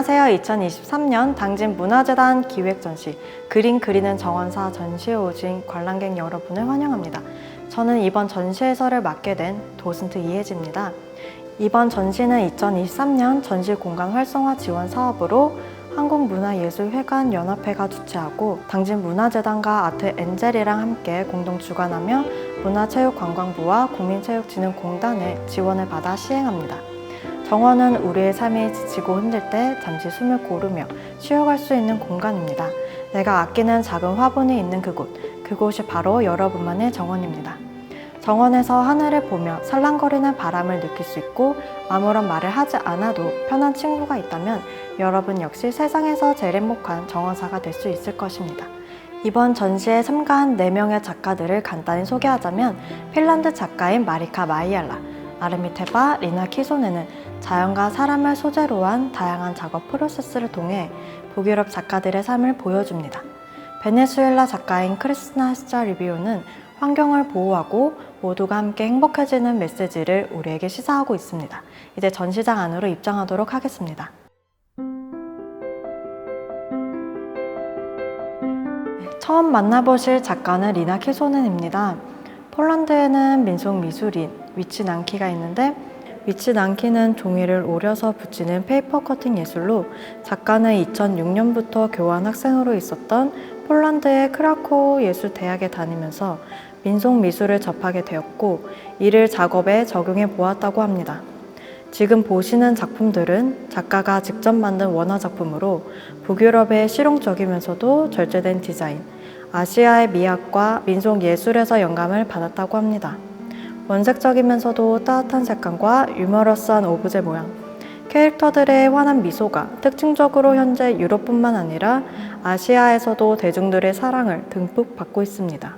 안녕하세요. 2023년 당진문화재단 기획전시 그림 그리는 정원사 전시에 오신 관람객 여러분을 환영합니다. 저는 이번 전시 해설을 맡게 된 도슨트 이혜지입니다. 이번 전시는 2023년 전시공간 활성화 지원 사업으로 한국문화예술회관연합회가 주최하고 당진문화재단과 아트엔젤이랑 함께 공동 주관하며 문화체육관광부와 국민체육진흥공단의 지원을 받아 시행합니다. 정원은 우리의 삶이 지치고 힘들 때 잠시 숨을 고르며 쉬어갈 수 있는 공간입니다. 내가 아끼는 작은 화분이 있는 그곳이 바로 여러분만의 정원입니다. 정원에서 하늘을 보며 살랑거리는 바람을 느낄 수 있고 아무런 말을 하지 않아도 편한 친구가 있다면 여러분 역시 세상에서 제일 행복한 정원사가 될 수 있을 것입니다. 이번 전시에 참가한 4명의 작가들을 간단히 소개하자면 핀란드 작가인 마리카 마이얄라, 아르미테바 리나 키소네는 자연과 사람을 소재로 한 다양한 작업 프로세스를 통해 북유럽 작가들의 삶을 보여줍니다. 베네수엘라 작가인 크리스티나 시자리비오는 환경을 보호하고 모두가 함께 행복해지는 메시지를 우리에게 시사하고 있습니다. 이제 전시장 안으로 입장하도록 하겠습니다. 처음 만나보실 작가는 리나 키소넨입니다. 폴란드에는 민속미술인 위치난키가 있는데 위치난키는 종이를 오려서 붙이는 페이퍼 커팅 예술로 작가는 2006년부터 교환 학생으로 있었던 폴란드의 크라코우 예술대학에 다니면서 민속미술을 접하게 되었고 이를 작업에 적용해 보았다고 합니다. 지금 보시는 작품들은 작가가 직접 만든 원화작품으로 북유럽의 실용적이면서도 절제된 디자인, 아시아의 미학과 민속예술에서 영감을 받았다고 합니다. 원색적이면서도 따뜻한 색감과 유머러스한 오브제 모양, 캐릭터들의 환한 미소가 특징적으로 현재 유럽뿐만 아니라 아시아에서도 대중들의 사랑을 듬뿍 받고 있습니다.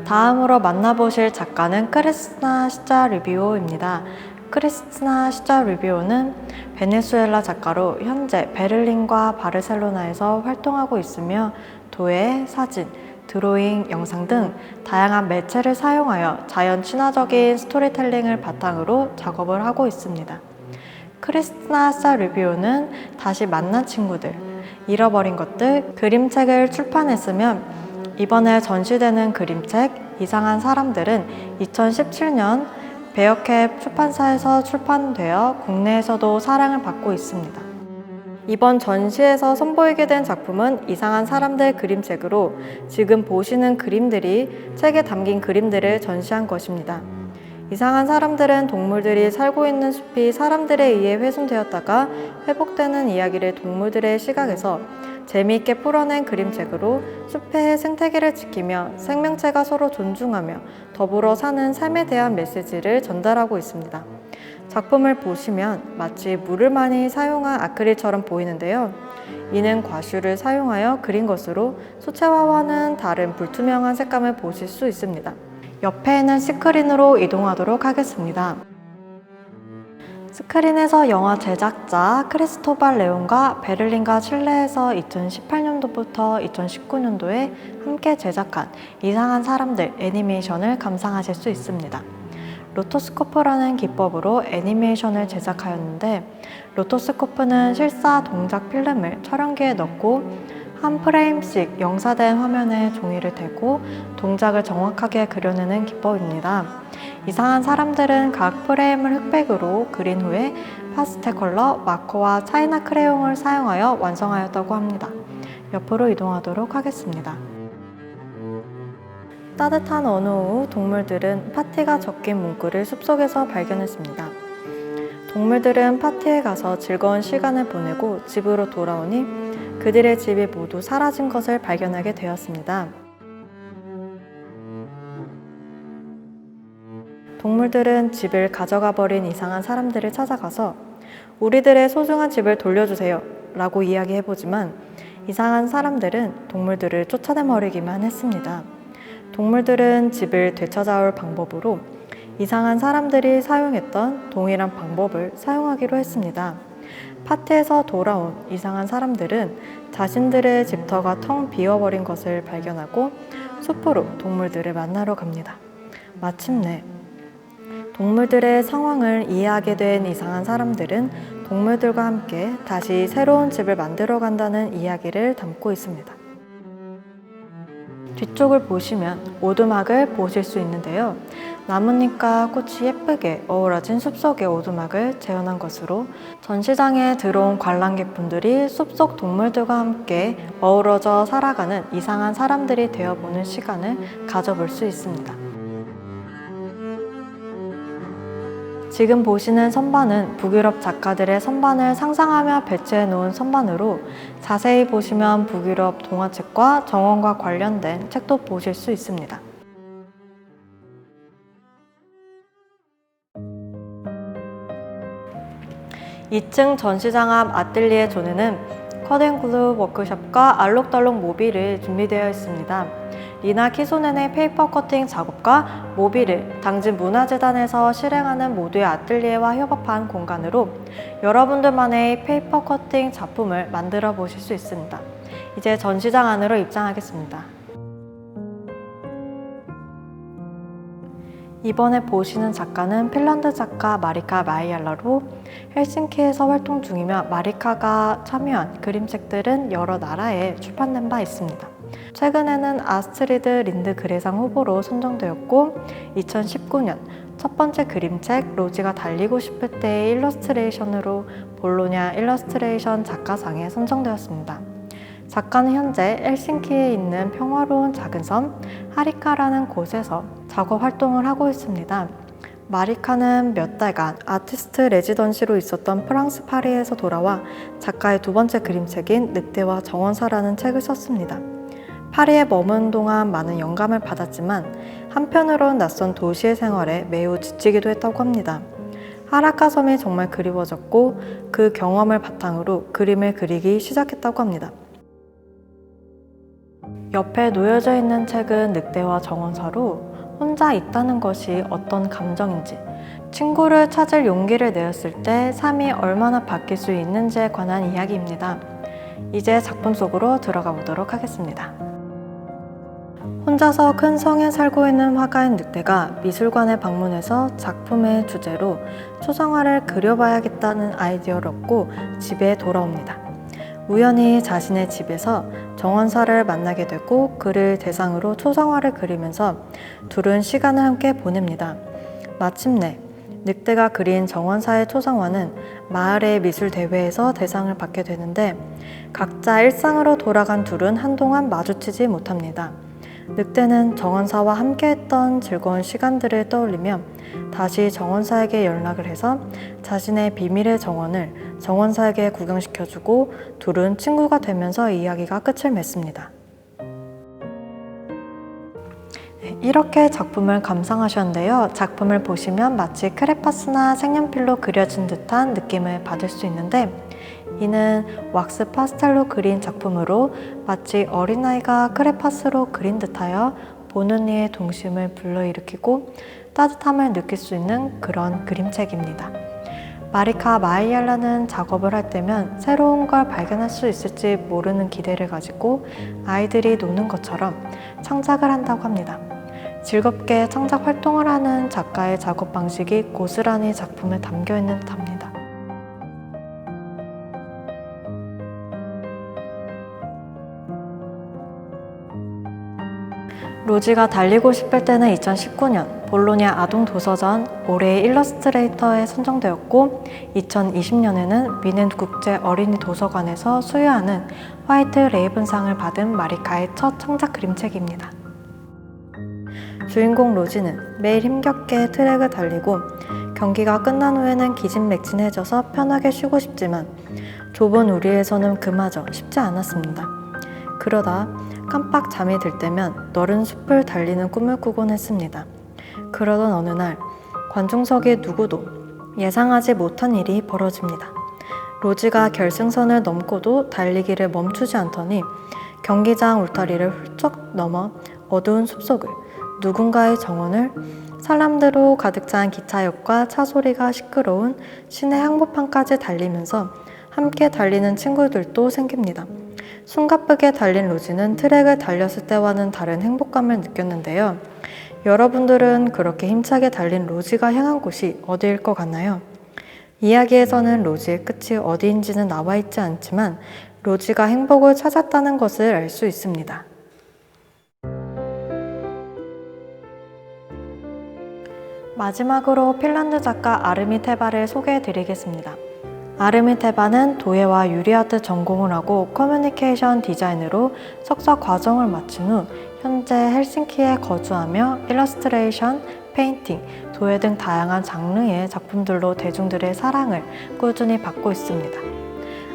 다음으로 만나보실 작가는 크리스티나 시자리비오입니다. 크리스티나 시자리비오는 베네수엘라 작가로 현재 베를린과 바르셀로나에서 활동하고 있으며 도예, 사진, 드로잉, 영상 등 다양한 매체를 사용하여 자연 친화적인 스토리텔링을 바탕으로 작업을 하고 있습니다. 크리스티나 시자리비오는 다시 만난 친구들, 잃어버린 것들, 그림책을 출판했으며 이번에 전시되는 그림책 이상한 사람들은 2017년 베어캡 출판사에서 출판되어 국내에서도 사랑을 받고 있습니다. 이번 전시에서 선보이게 된 작품은 이상한 사람들 그림책으로 지금 보시는 그림들이 책에 담긴 그림들을 전시한 것입니다. 이상한 사람들은 동물들이 살고 있는 숲이 사람들에 의해 훼손되었다가 회복되는 이야기를 동물들의 시각에서 재미있게 풀어낸 그림책으로 숲의 생태계를 지키며 생명체가 서로 존중하며 더불어 사는 삶에 대한 메시지를 전달하고 있습니다. 작품을 보시면 마치 물을 많이 사용한 아크릴처럼 보이는데요. 이는 과슈를 사용하여 그린 것으로 수채화와는 다른 불투명한 색감을 보실 수 있습니다. 옆에 있는 스크린으로 이동하도록 하겠습니다. 스크린에서 영화 제작자 크리스토발 레온과 베를린과 칠레에서 2018년도부터 2019년도에 함께 제작한 이상한 사람들 애니메이션을 감상하실 수 있습니다. 로토스코프라는 기법으로 애니메이션을 제작하였는데 로토스코프는 실사 동작 필름을 촬영기에 넣고 한 프레임씩 영사된 화면에 종이를 대고 동작을 정확하게 그려내는 기법입니다. 이상한 사람들은 각 프레임을 흑백으로 그린 후에 파스텔 컬러, 마커와 차이나 크레용을 사용하여 완성하였다고 합니다. 옆으로 이동하도록 하겠습니다. 따뜻한 어느 오후 동물들은 파티가 적힌 문구를 숲속에서 발견했습니다. 동물들은 파티에 가서 즐거운 시간을 보내고 집으로 돌아오니 그들의 집이 모두 사라진 것을 발견하게 되었습니다. 동물들은 집을 가져가 버린 이상한 사람들을 찾아가서 우리들의 소중한 집을 돌려주세요 라고 이야기해보지만 이상한 사람들은 동물들을 쫓아내버리기만 했습니다. 동물들은 집을 되찾아올 방법으로 이상한 사람들이 사용했던 동일한 방법을 사용하기로 했습니다. 파티에서 돌아온 이상한 사람들은 자신들의 집터가 텅 비어버린 것을 발견하고 숲으로 동물들을 만나러 갑니다. 마침내 동물들의 상황을 이해하게 된 이상한 사람들은 동물들과 함께 다시 새로운 집을 만들어 간다는 이야기를 담고 있습니다. 뒤쪽을 보시면 오두막을 보실 수 있는데요. 나뭇잎과 꽃이 예쁘게 어우러진 숲속의 오두막을 재현한 것으로 전시장에 들어온 관람객분들이 숲속 동물들과 함께 어우러져 살아가는 이상한 사람들이 되어보는 시간을 가져볼 수 있습니다. 지금 보시는 선반은 북유럽 작가들의 선반을 상상하며 배치해 놓은 선반으로 자세히 보시면 북유럽 동화책과 정원과 관련된 책도 보실 수 있습니다. (2층) 전시장 앞 아뜰리에 존에는 컷앤글루 워크숍과 알록달록 모빌이 준비되어 있습니다. 리나 키소넨의 페이퍼 커팅 작업과 모빌을 당진 문화재단에서 실행하는 모두의 아뜰리에와 협업한 공간으로 여러분들만의 페이퍼 커팅 작품을 만들어 보실 수 있습니다. 이제 전시장 안으로 입장하겠습니다. 이번에 보시는 작가는 핀란드 작가 마리카 마이얄라로 헬싱키에서 활동 중이며 마리카가 참여한 그림책들은 여러 나라에 출판된 바 있습니다. 최근에는 아스트리드 린드그레상 후보로 선정되었고 2019년 첫 번째 그림책 로지가 달리고 싶을 때의 일러스트레이션으로 볼로냐 일러스트레이션 작가상에 선정되었습니다. 작가는 현재 헬싱키에 있는 평화로운 작은 섬 하리카라는 곳에서 작업 활동을 하고 있습니다. 마리카는 몇 달간 아티스트 레지던시로 있었던 프랑스 파리에서 돌아와 작가의 두 번째 그림책인 늑대와 정원사라는 책을 썼습니다. 파리에 머문 동안 많은 영감을 받았지만 한편으론 낯선 도시의 생활에 매우 지치기도 했다고 합니다. 하라카 섬이 정말 그리워졌고 그 경험을 바탕으로 그림을 그리기 시작했다고 합니다. 옆에 놓여져 있는 책은 늑대와 정원사로 혼자 있다는 것이 어떤 감정인지, 친구를 찾을 용기를 내었을 때 삶이 얼마나 바뀔 수 있는지에 관한 이야기입니다. 이제 작품 속으로 들어가 보도록 하겠습니다. 혼자서 큰 성에 살고 있는 화가인 늑대가 미술관에 방문해서 작품의 주제로 초상화를 그려봐야겠다는 아이디어를 얻고 집에 돌아옵니다. 우연히 자신의 집에서 정원사를 만나게 되고 그를 대상으로 초상화를 그리면서 둘은 시간을 함께 보냅니다. 마침내 늑대가 그린 정원사의 초상화는 마을의 미술대회에서 대상을 받게 되는데 각자 일상으로 돌아간 둘은 한동안 마주치지 못합니다. 늑대는 정원사와 함께했던 즐거운 시간들을 떠올리며 다시 정원사에게 연락을 해서 자신의 비밀의 정원을 정원사에게 구경시켜주고 둘은 친구가 되면서 이야기가 끝을 맺습니다. 이렇게 작품을 감상하셨는데요. 작품을 보시면 마치 크레파스나 색연필로 그려진 듯한 느낌을 받을 수 있는데 이는 왁스 파스텔로 그린 작품으로 마치 어린아이가 크레파스로 그린 듯하여 보는 이의 동심을 불러일으키고 따뜻함을 느낄 수 있는 그런 그림책입니다. 마리카 마이얄라는 작업을 할 때면 새로운 걸 발견할 수 있을지 모르는 기대를 가지고 아이들이 노는 것처럼 창작을 한다고 합니다. 즐겁게 창작 활동을 하는 작가의 작업 방식이 고스란히 작품에 담겨 있는 듯합니다. 로지가 달리고 싶을 때는 2019년 볼로냐 아동도서전 올해의 일러스트레이터에 선정되었고 2020년에는 미넨 국제 어린이 도서관에서 수여하는 화이트 레이븐상을 받은 마리카의 첫 창작 그림책입니다. 주인공 로지는 매일 힘겹게 트랙을 달리고 경기가 끝난 후에는 기진맥진해져서 편하게 쉬고 싶지만 좁은 우리에서는 그마저 쉽지 않았습니다. 그러다 깜빡 잠이 들 때면 너른 숲을 달리는 꿈을 꾸곤 했습니다. 그러던 어느 날 관중석의 누구도 예상하지 못한 일이 벌어집니다. 로지가 결승선을 넘고도 달리기를 멈추지 않더니 경기장 울타리를 훌쩍 넘어 어두운 숲속을 누군가의 정원을 사람들로 가득 찬 기차역과 차소리가 시끄러운 시내 한복판까지 달리면서 함께 달리는 친구들도 생깁니다. 숨가쁘게 달린 로지는 트랙을 달렸을 때와는 다른 행복감을 느꼈는데요. 여러분들은 그렇게 힘차게 달린 로지가 향한 곳이 어디일 것 같나요? 이야기에서는 로지의 끝이 어디인지는 나와 있지 않지만 로지가 행복을 찾았다는 것을 알 수 있습니다. 마지막으로 핀란드 작가 아르미 테바를 소개해 드리겠습니다. 아르미 테바는 도예와 유리아트 전공을 하고 커뮤니케이션 디자인으로 석사 과정을 마친 후 현재 헬싱키에 거주하며 일러스트레이션, 페인팅, 도예 등 다양한 장르의 작품들로 대중들의 사랑을 꾸준히 받고 있습니다.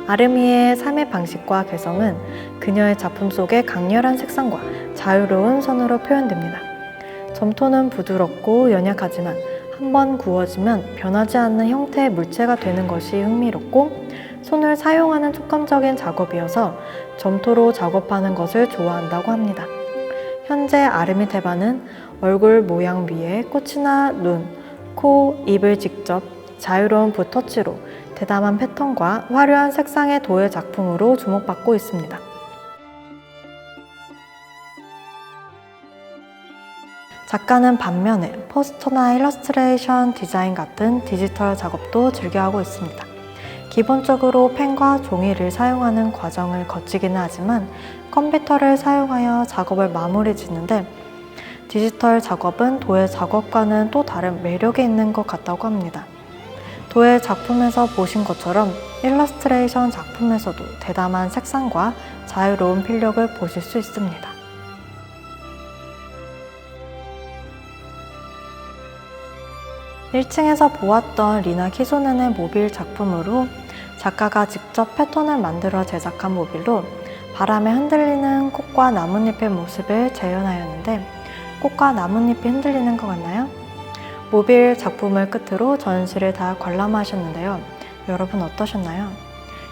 아르미의 삶의 방식과 개성은 그녀의 작품 속의 강렬한 색상과 자유로운 선으로 표현됩니다. 점토는 부드럽고 연약하지만 한번 구워지면 변하지 않는 형태의 물체가 되는 것이 흥미롭고 손을 사용하는 촉감적인 작업이어서 점토로 작업하는 것을 좋아한다고 합니다. 현재 아르미 테바는 얼굴 모양 위에 꽃이나 눈, 코, 입을 직접 자유로운 붓터치로 대담한 패턴과 화려한 색상의 도예 작품으로 주목받고 있습니다. 작가는 반면에 포스터나 일러스트레이션 디자인 같은 디지털 작업도 즐겨하고 있습니다. 기본적으로 펜과 종이를 사용하는 과정을 거치기는 하지만 컴퓨터를 사용하여 작업을 마무리 짓는데 디지털 작업은 도예 작업과는 또 다른 매력이 있는 것 같다고 합니다. 도예 작품에서 보신 것처럼 일러스트레이션 작품에서도 대담한 색상과 자유로운 필력을 보실 수 있습니다. 1층에서 보았던 리나 키소넨의 모빌 작품으로 작가가 직접 패턴을 만들어 제작한 모빌로 바람에 흔들리는 꽃과 나뭇잎의 모습을 재현하였는데 꽃과 나뭇잎이 흔들리는 것 같나요? 모빌 작품을 끝으로 전시를 다 관람하셨는데요. 여러분 어떠셨나요?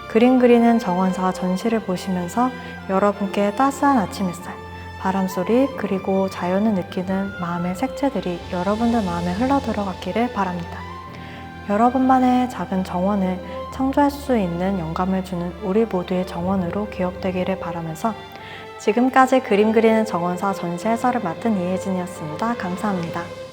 그림 그리는 정원사 전시를 보시면서 여러분께 따스한 아침 햇살, 바람소리 그리고 자연을 느끼는 마음의 색채들이 여러분들 마음에 흘러들어갔기를 바랍니다. 여러분만의 작은 정원을 창조할 수 있는 영감을 주는 우리 모두의 정원으로 기억되기를 바라면서 지금까지 그림 그리는 정원사 전시 해설을 맡은 이혜진이었습니다. 감사합니다.